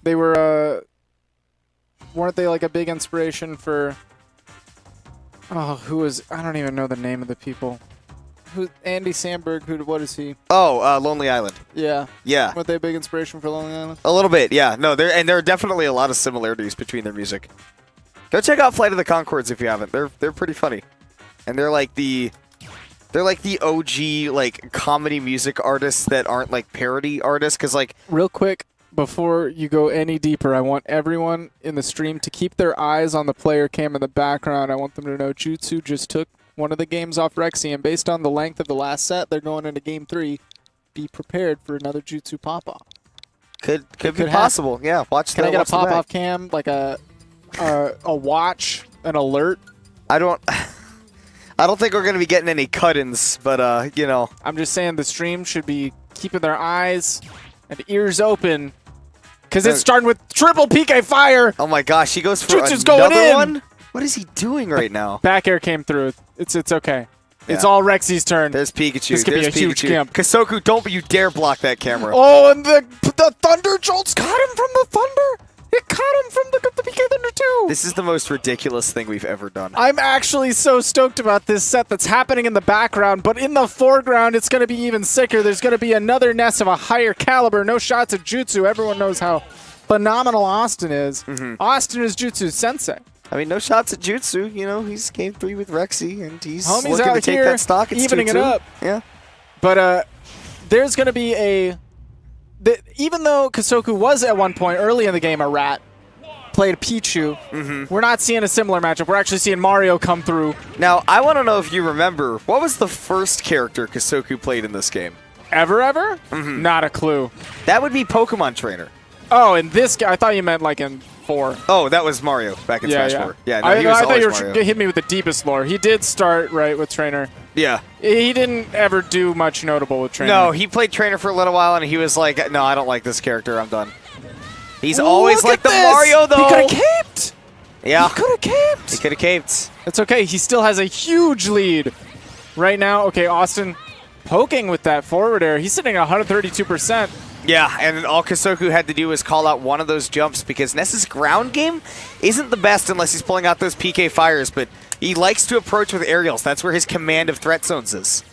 They were, weren't they like a big inspiration for, who was, I don't even know the name of the people. Andy Samberg, what is he? Oh, Lonely Island. Yeah. Yeah. Weren't they a big inspiration for Lonely Island? A little bit, yeah. No, there are definitely a lot of similarities between their music. Go check out Flight of the Conchords if you haven't. They're pretty funny. And they're like the OG like comedy music artists that aren't like parody artists, cuz like real quick before you go any deeper, I want everyone in the stream to keep their eyes on the player cam in the background. I want them to know Jutsu just took one of the games off Rexy, and based on the length of the last set, they're going into Game 3. Be prepared for another Jutsu pop-off. Could be possible. Yeah, watch. Can I get a pop-off cam, like a watch, an alert? I don't think we're gonna be getting any cut-ins, but you know. I'm just saying the stream should be keeping their eyes and ears open, because it's starting with triple PK fire. Oh my gosh, he goes for Jutsu's another going in. one. What is he doing right now? Back air came through. It's okay. Yeah. It's all Rexy's turn. There's Pikachu. This could be a huge camp. Kosoku, don't you dare block that camera. Oh, and the Thunder Jolts caught him from the Thunder. It caught him from the PK Thunder too. This is the most ridiculous thing we've ever done. I'm actually so stoked about this set that's happening in the background, but in the foreground, it's going to be even sicker. There's going to be another Ness of a higher caliber. No shots at Jutsu. Everyone knows how phenomenal Awestin is. Awestin is Jutsu's sensei. I mean, no shots at Jutsu. You know, he's Game 3 with Rexy, and he's Homie's looking out to take here that stock. It's evening 2-2. it up. Yeah. But there's going to be even though Kosoku was at one point early in the game a rat, played Pichu, we're not seeing a similar matchup. We're actually seeing Mario come through. Now, I want to know if you remember, what was the first character Kosoku played in this game? Ever? Not a clue. That would be Pokemon Trainer. Oh, and this guy, I thought you meant like in 4. Oh, that was Mario back in Smash 4. Yeah, no, I he was thought you were Mario. hit me with the deepest lore. He did start right with Trainer. Yeah. He didn't ever do much notable with Trainer. No, he played Trainer for a little while, and he was like, no, I don't like this character. I'm done. He's always like the Mario, though. He could have caped. Yeah. He could have caped. He could have caped. It's okay. He still has a huge lead right now. Okay, Awestin poking with that forward air. He's sitting at 132%. Yeah, and all Kosoku had to do was call out one of those jumps because Ness's ground game isn't the best unless he's pulling out those PK fires, but he likes to approach with aerials. That's where his command of threat zones is.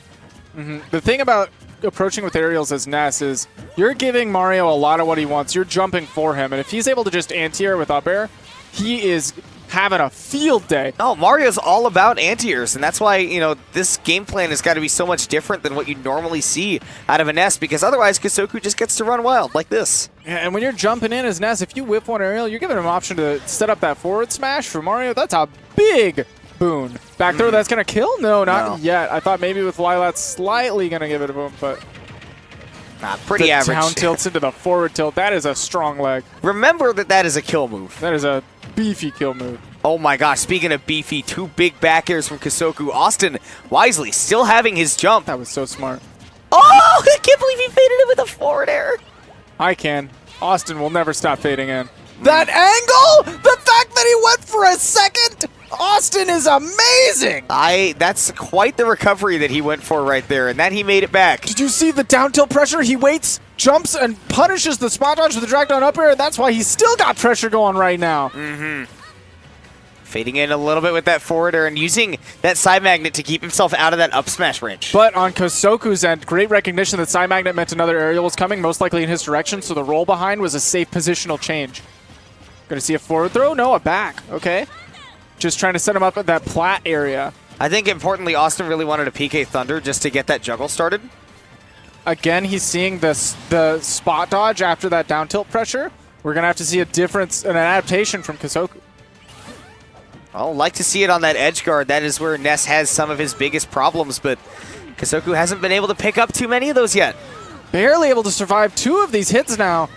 The thing about approaching with aerials as Ness is you're giving Mario a lot of what he wants. You're jumping for him, and if he's able to just anti-air with up air, he is having a field day. No, Mario's all about anti-airs, and that's why, you know, this game plan has got to be so much different than what you normally see out of a Ness, because otherwise Kosoku just gets to run wild like this. Yeah, and when you're jumping in as Ness, if you whip one aerial, you're giving him an option to set up that forward smash for Mario. That's a big boon. Back throw, that's going to kill? No, not yet. I thought maybe with Lilat's slightly going to give it a boom, but pretty the average. Down tilts into the forward tilt. That is a strong leg. Remember that is a kill move. That is a beefy kill move. Oh my gosh, speaking of beefy, 2 big back airs from Kosoku. Awestin wisely still having his jump. That was so smart. Oh, I can't believe he faded it with a forward air. I can. Awestin will never stop fading in. That angle! The fact that he went for a second! Awestin is amazing! That's quite the recovery that he went for right there, and that he made it back. Did you see the down tilt pressure? He waits, jumps, and punishes the spot dodge with the drag down up air, and that's why he's still got pressure going right now. Fading in a little bit with that forward air and using that side magnet to keep himself out of that up smash range. But on Kosoku's end, great recognition that side magnet meant another aerial was coming, most likely in his direction, so the roll behind was a safe positional change. Gonna see a forward throw? No, a back. Okay. Just trying to set him up at that plat area. I think importantly, Awestin really wanted a PK Thunder just to get that juggle started. Again, he's seeing the spot dodge after that down tilt pressure. We're gonna have to see a difference, an adaptation from Kosoku. I'd like to see it on that edge guard. That is where Ness has some of his biggest problems, but Kosoku hasn't been able to pick up too many of those yet. Barely able to survive 2 of these hits now.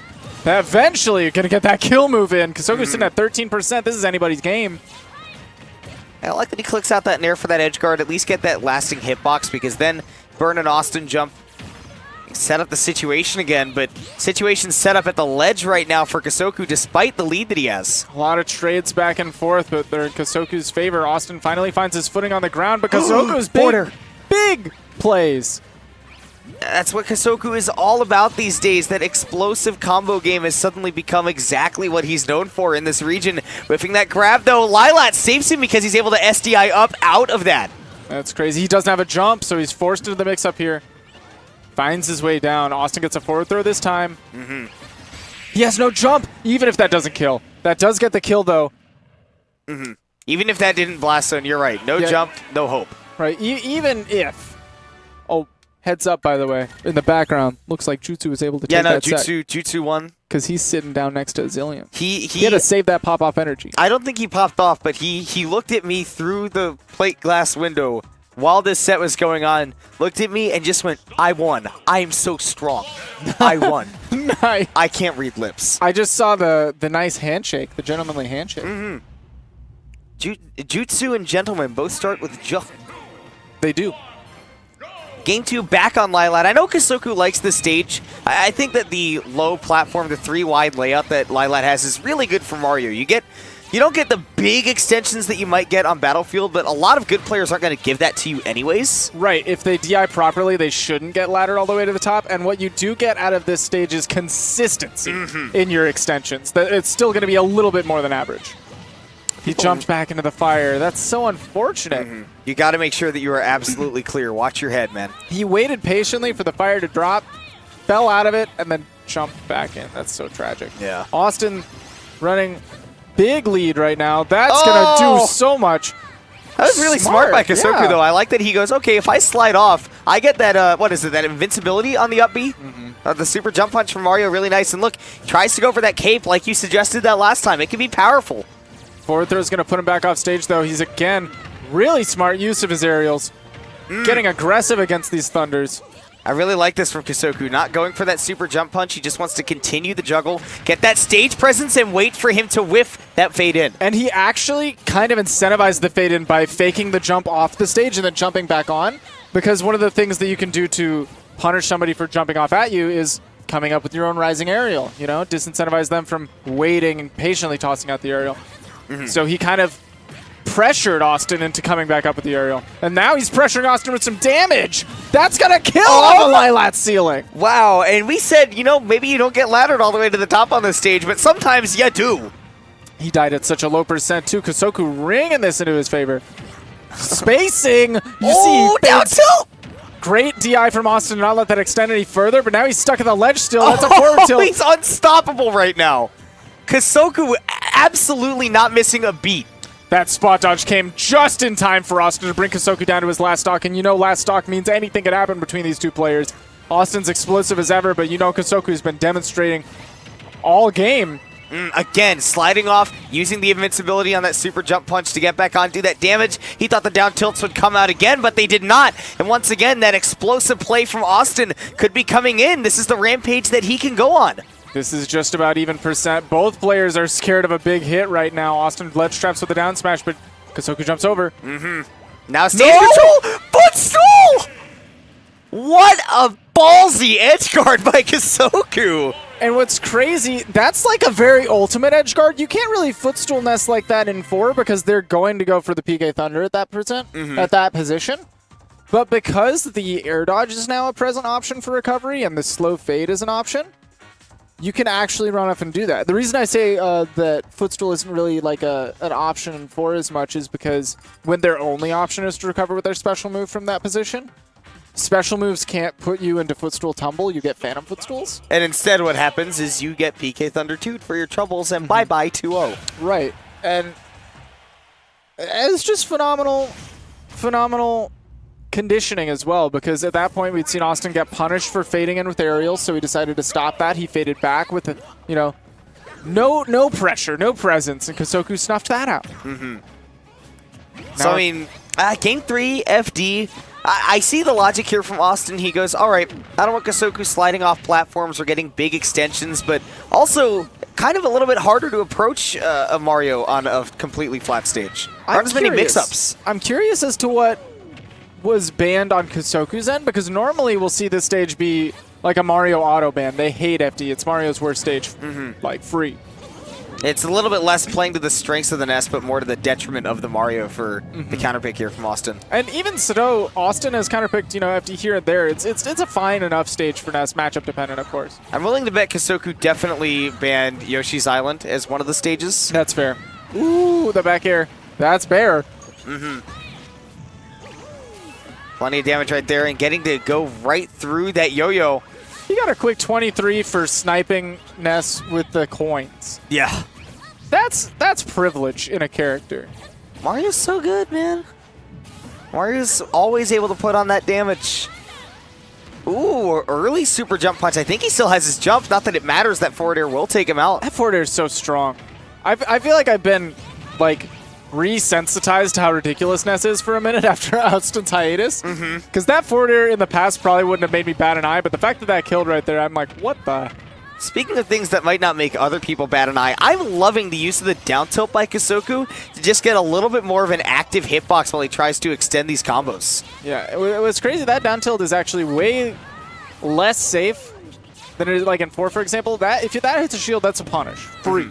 Eventually, you're going to get that kill move in. Kosoku's sitting at 13%. This is anybody's game. I like that he clicks out that nair for that edge guard. At least get that lasting hitbox, because then Burn and Awestin jump, set up the situation again, but situation set up at the ledge right now for Kosoku despite the lead that he has. A lot of trades back and forth, but they're in Kosoku's favor. Awestin finally finds his footing on the ground, but Kosoku's big plays. That's what Kosoku is all about these days. That explosive combo game has suddenly become exactly what he's known for in this region. Whiffing that grab, though, Lilat saves him because he's able to SDI up out of that. That's crazy. He doesn't have a jump, so he's forced into the mix-up here. Finds his way down. Awestin gets a forward throw this time. He has no jump, even if that doesn't kill. That does get the kill, though. Even if that didn't blast zone, you're right. No jump, no hope. Right, even if... Oh, heads up, by the way. In the background, looks like Jutsu was able to take that set. Jutsu won. Because he's sitting down next to a Zillion. He had to save that pop-off energy. I don't think he popped off, but he looked at me through the plate glass window while this set was going on, looked at me and just went, I won. I am so strong. I won. Nice. I can't read lips. I just saw the nice handshake, the gentlemanly handshake. Jutsu and Gentleman both start with J. They do. Game 2 back on Lilat. I know Kosoku likes this stage. I think that the low platform, the 3 wide layout that Lilat has is really good for Mario. You don't get the big extensions that you might get on Battlefield, but a lot of good players aren't going to give that to you anyways. Right. If they DI properly, they shouldn't get ladder all the way to the top. And what you do get out of this stage is consistency in your extensions. It's still going to be a little bit more than average. He jumped back into the fire. That's so unfortunate. You got to make sure that you are absolutely clear. Watch your head, man. He waited patiently for the fire to drop, fell out of it, and then jumped back in. That's so tragic. Yeah. Austin running big lead right now. That's going to do so much. That was really smart by Kosoku, though. I like that he goes, okay, if I slide off, I get that, what is it, that invincibility on the up B? The super jump punch from Mario, really nice. And look, tries to go for that cape like you suggested that last time. It can be powerful. Forward throw is going to put him back off stage, though. He's, again, really smart use of his aerials. Getting aggressive against these Thunders. I really like this from Kosoku. Not going for that super jump punch. He just wants to continue the juggle, get that stage presence, and wait for him to whiff that fade in. And he actually kind of incentivized the fade in by faking the jump off the stage and then jumping back on. Because one of the things that you can do to punish somebody for jumping off at you is coming up with your own rising aerial. You know, disincentivize them from waiting and patiently tossing out the aerial. So he kind of pressured Awestin into coming back up with the aerial. And now he's pressuring Awestin with some damage. That's going to kill on the Lilat ceiling. Wow, and we said, you know, maybe you don't get laddered all the way to the top on this stage, but sometimes you do. He died at such a low percent, too. Kosoku ringing this into his favor. Spacing. You see, down tilt. Great DI from Awestin to not let that extend any further, but now he's stuck in the ledge still. That's a forward tilt. He's unstoppable right now. Kosoku absolutely not missing a beat. That spot dodge came just in time for Awestin to bring Kosoku down to his last stock, and you know last stock means anything can happen between these two players. Austin's explosive as ever, but you know Kosoku's been demonstrating all game. Again, sliding off, using the invincibility on that super jump punch to get back on, do that damage. He thought the down tilts would come out again, but they did not. And once again, that explosive play from Awestin could be coming in. This is the rampage that he can go on. This is just about even percent. Both players are scared of a big hit right now. Awestin ledge traps with a down smash, but Kosoku jumps over. Now stage control! Footstool! What a ballsy edge guard by Kosoku! And what's crazy, that's like a very ultimate edge guard. You can't really footstool Ness like that in 4 because they're going to go for the PK Thunder at that at that position. But because the air dodge is now a present option for recovery and the slow fade is an option, you can actually run up and do that. The reason I say that footstool isn't really like an option in 4 as much is because when their only option is to recover with their special move from that position, special moves can't put you into footstool tumble. You get phantom footstools. And instead what happens is you get PK Thunder 2 for your troubles and bye-bye 2-0. Right. And it's just phenomenal conditioning as well, because at that point we'd seen Awestin get punished for fading in with aerials, so he decided to stop that. He faded back with a, you know, no pressure, no presence, and Kosoku snuffed that out. So I mean, game 3 FD. I see the logic here from Awestin. He goes, all right, I don't want Kosoku sliding off platforms or getting big extensions, but also kind of a little bit harder to approach a Mario on a completely flat stage. Aren't as many mix-ups. I'm curious as to what was banned on Kosoku's end, because normally we'll see this stage be like a Mario auto ban. They hate FD. It's Mario's worst stage, like free. It's a little bit less playing to the strengths of the Ness, but more to the detriment of the Mario for the counterpick here from Awestin. And even so, Awestin has counterpicked, FD here and there. It's a fine enough stage for Ness, matchup dependent, of course. I'm willing to bet Kosoku definitely banned Yoshi's Island as one of the stages. That's fair. Ooh, the back air. That's fair. Plenty of damage right there, and getting to go right through that yo-yo. He got a quick 23 for sniping Ness with the coins. Yeah. That's privilege in a character. Mario's so good, man. Mario's always able to put on that damage. Ooh, early super jump punch. I think he still has his jump. Not that it matters. That forward air will take him out. That forward air is so strong. I feel like I've been, like, resensitized to how ridiculous Ness is for a minute after Austin's hiatus. Because that forward air in the past probably wouldn't have made me bat an eye, but the fact that that killed right there, I'm like, what the? Speaking of things that might not make other people bat an eye, I'm loving the use of the down tilt by Kosoku to just get a little bit more of an active hitbox while he tries to extend these combos. Yeah, it was crazy. That down tilt is actually way less safe than it is like in 4, for example. If that hits a shield, that's a punish. Free.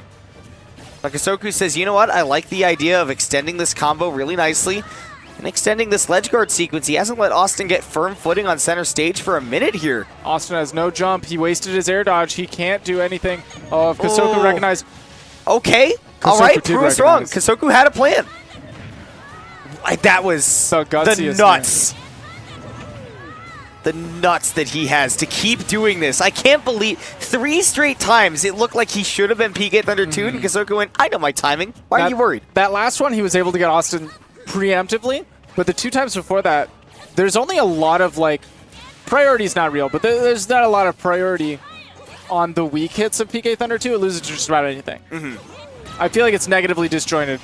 But Kosoku says, you know what? I like the idea of extending this combo really nicely and extending this ledge guard sequence. He hasn't let Awestin get firm footing on center stage for a minute here. Awestin has no jump. He wasted his air dodge. He can't do anything. Oh, if Kosoku recognized. Okay. All right. Prove us wrong. Kosoku had a plan. That was so gutsiest, the nuts. The nuts that he has to keep doing this. I can't believe 3 straight times it looked like he should have been PK Thunder 2, and Kosoku went, I know my timing. Why are you worried? That last one, he was able to get Awestin preemptively, but the 2 times before that, there's only a lot of, like, priority's not real, but there's not a lot of priority on the weak hits of PK Thunder 2. It loses just about anything. I feel like it's negatively disjointed.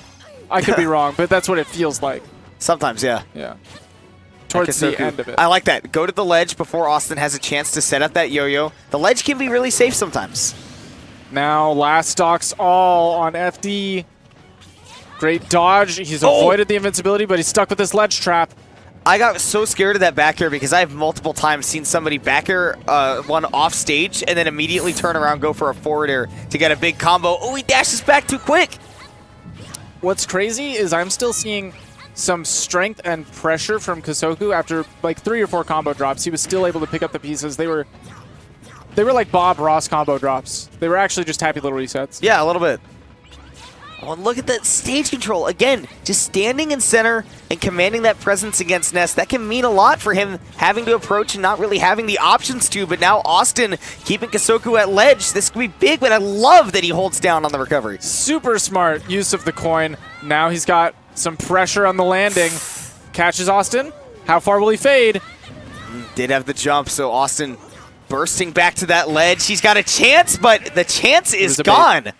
I could be wrong, but that's what it feels like. Sometimes, yeah. Yeah. Towards the end of it. I like that. Go to the ledge before Awestin has a chance to set up that yo-yo. The ledge can be really safe sometimes. Now, last stocks all on FD. Great dodge. He's avoided the invincibility, but he's stuck with this ledge trap. I got so scared of that back air because I've multiple times seen somebody back air one off stage and then immediately turn around, go for a forward air to get a big combo. Oh, he dashes back too quick. What's crazy is I'm still seeing some strength and pressure from Kosoku after like 3 or 4 combo drops. He was still able to pick up the pieces. They were like Bob Ross combo drops. They were actually just happy little resets. Yeah, a little bit. Oh, and look at that stage control. Again, just standing in center and commanding that presence against Ness. That can mean a lot for him having to approach and not really having the options to. But now Awestin keeping Kosoku at ledge. This could be big, but I love that he holds down on the recovery. Super smart use of the coin. Now he's got some pressure on the landing. Catches Awestin. How far will he fade? Did have the jump, so Awestin bursting back to that ledge. He's got a chance, but the chance is gone.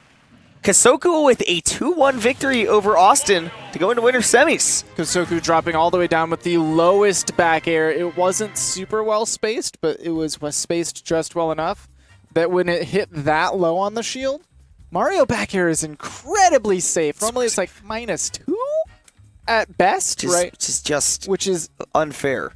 Kosoku with a 2-1 victory over Awestin to go into winter semis. Kosoku dropping all the way down with the lowest back air. It wasn't super well spaced, but it was spaced just well enough that when it hit that low on the shield, Mario back air is incredibly safe. Normally it's like -2 at best, right? Which is unfair.